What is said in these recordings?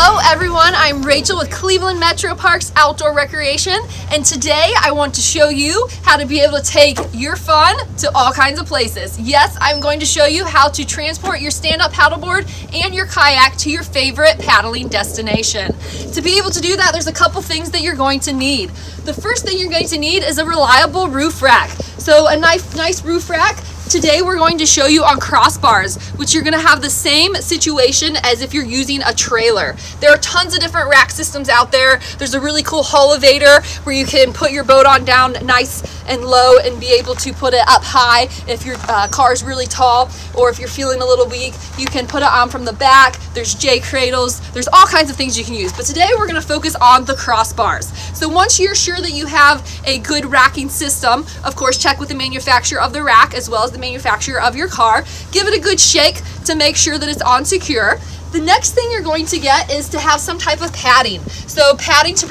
Hello everyone, I'm Rachel with Cleveland Metro Parks Outdoor Recreation, and today I want to show you how to be able to take your fun to all kinds of places. Yes, I'm going to show you how to transport your stand-up paddleboard and your kayak to your favorite paddling destination. To be able to do that, there's a couple things that you're going to need. The first thing you're going to need is a reliable roof rack. So a nice roof rack. Today we're going to show you on crossbars, which you're going to have the same situation as if you're using a trailer. There are tons of different rack systems out there. There's a really cool elevator where you can put your boat on down nice and low and be able to put it up high if your car is really tall, or if you're feeling a little weak, you can put it on from the back. There's J cradles. There's all kinds of things you can use. But today we're going to focus on the crossbars. So once you're sure that you have a good racking system, of course, check with the manufacturer of the rack as well as the manufacturer of your car. Give it a good shake to make sure that it's on secure. The next thing you're going to get is to have some type of padding. So padding to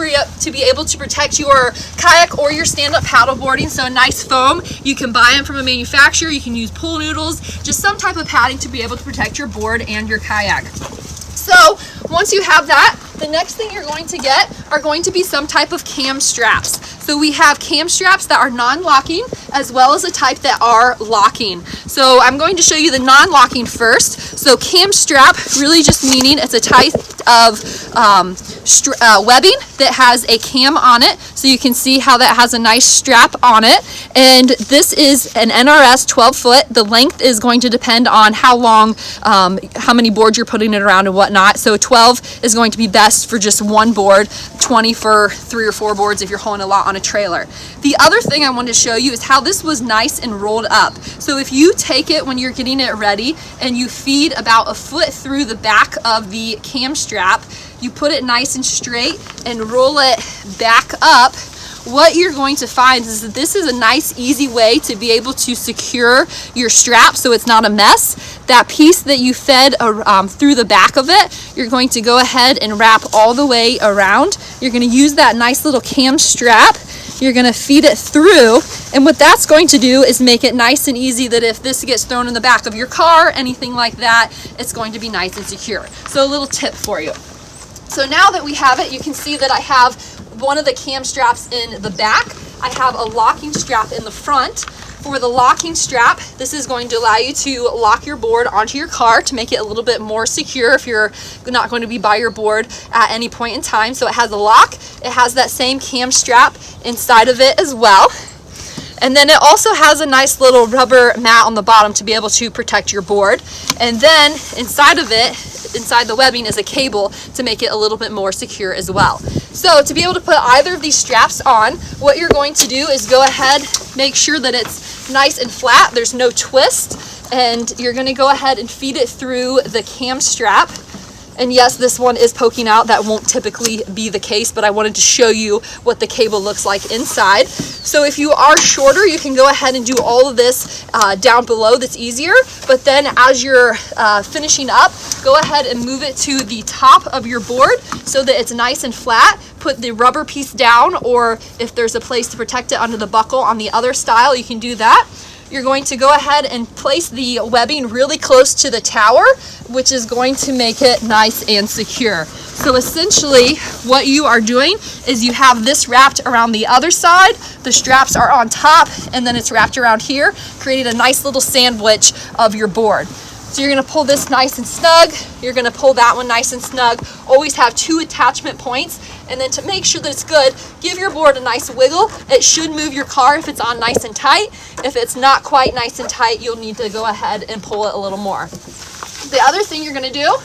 be able to protect your kayak or your stand-up paddleboarding. So a nice foam. You can buy them from a manufacturer. You can use pool noodles. Just some type of padding to be able to protect your board and your kayak. So once you have that, the next thing you're going to get are going to be some type of cam straps. So we have cam straps that are non-locking as well as a type that are locking. So I'm going to show you the non-locking first. So cam strap, really just meaning it's a type of webbing that has a cam on it. So you can see how that has a nice strap on it. And this is an NRS 12 foot. The length is going to depend on how long, how many boards you're putting it around and whatnot. So 12 is going to be best for just one board, 20 for 3 or 4 boards if you're hauling a lot on a trailer. The other thing I wanted to show you is how this was nice and rolled up. So if you take it when you're getting it ready and you feed about a foot through the back of the cam strap, you put it nice and straight and roll it back up, what you're going to find is that this is a nice, easy way to be able to secure your strap so it's not a mess. That piece that you fed through the back of it, you're going to go ahead and wrap all the way around. You're going to use that nice little cam strap. You're going to feed it through, and what that's going to do is make it nice and easy that if this gets thrown in the back of your car, anything like that, it's going to be nice and secure. So a little tip for you. So now that we have it, you can see that I have one of the cam straps in the back. I have a locking strap in the front. For the locking strap, this is going to allow you to lock your board onto your car to make it a little bit more secure if you're not going to be by your board at any point in time. So it has a lock. It has that same cam strap inside of it as well. And then it also has a nice little rubber mat on the bottom to be able to protect your board. And then inside of it, inside the webbing, is a cable to make it a little bit more secure as well. So to be able to put either of these straps on, what you're going to do is go ahead, make sure that it's nice and flat, there's no twist, and you're going to go ahead and feed it through the cam strap. And yes, this one is poking out. That won't typically be the case, but I wanted to show you what the cable looks like inside. So if you are shorter, you can go ahead and do all of this down below. That's easier. But then as you're finishing up, go ahead and move it to the top of your board so that it's nice and flat. Put the rubber piece down, or if there's a place to protect it under the buckle on the other style, you can do that. You're going to go ahead and place the webbing really close to the tower, which is going to make it nice and secure. So essentially what you are doing is you have this wrapped around the other side, the straps are on top, and then it's wrapped around here, creating a nice little sandwich of your board. So you're going to pull this nice and snug, you're going to pull that one nice and snug. Always have 2 attachment points, and then to make sure that it's good, give your board a nice wiggle. It should move your car if it's on nice and tight. If it's not quite nice and tight, you'll need to go ahead and pull it a little more. The other thing you're going to do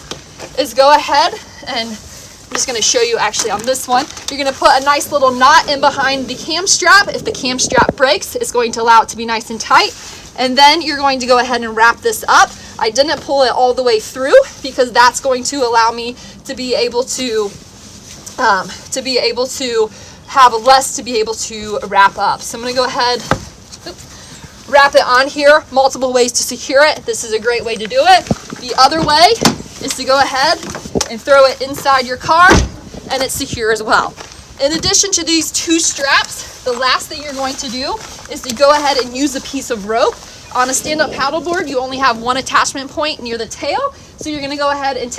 is go ahead, and I'm just going to show you actually on this one. You're going to put a nice little knot in behind the cam strap. If the cam strap breaks, it's going to allow it to be nice and tight. And then you're going to go ahead and wrap this up. I didn't pull it all the way through because that's going to allow me to be able to have less to be able to wrap up. So I'm going to go ahead, wrap it on here. Multiple ways to secure it. This is a great way to do it. The other way is to go ahead and throw it inside your car, and it's secure as well. In addition to these 2 straps, the last thing you're going to do is to go ahead and use a piece of rope. On a stand-up paddleboard, you only have one attachment point near the tail, so you're gonna go ahead and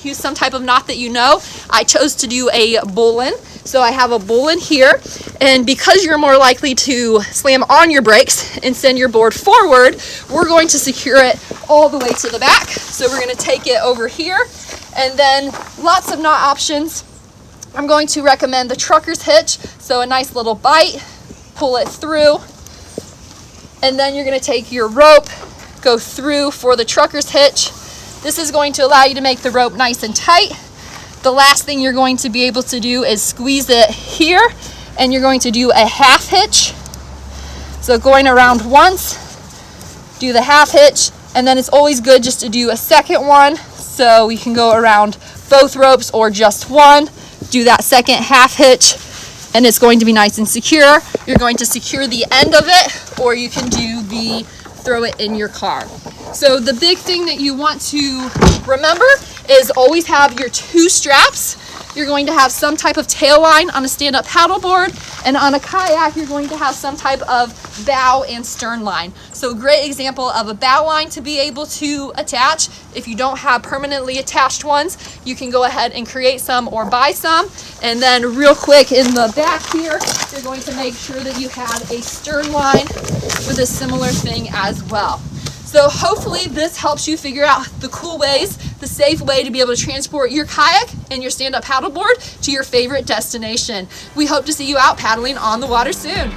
use some type of knot that you know. I chose to do a bowline, so I have a bowline here, and because you're more likely to slam on your brakes and send your board forward, we're going to secure it all the way to the back. So we're gonna take it over here, and then lots of knot options. I'm going to recommend the trucker's hitch, so a nice little bite, pull it through, and then you're going to take your rope, go through for the trucker's hitch. This is going to allow you to make the rope nice and tight. The last thing you're going to be able to do is squeeze it here, and you're going to do a half hitch. So going around once, do the half hitch, and then it's always good just to do a second one, so you can go around both ropes or just one. Do that second half hitch, and it's going to be nice and secure. You're going to secure the end of it, or you can do the throw it in your car. So the big thing that you want to remember is always have your two straps. You're going to have some type of tail line on a stand-up paddleboard, and on a kayak you're going to have some type of bow and stern line. So a great example of a bow line to be able to attach. If you don't have permanently attached ones, you can go ahead and create some or buy some. And then real quick in the back here, you're going to make sure that you have a stern line with a similar thing as well. So hopefully this helps you figure out the cool ways, the safe way to be able to transport your kayak and your stand-up paddleboard to your favorite destination. We hope to see you out paddling on the water soon.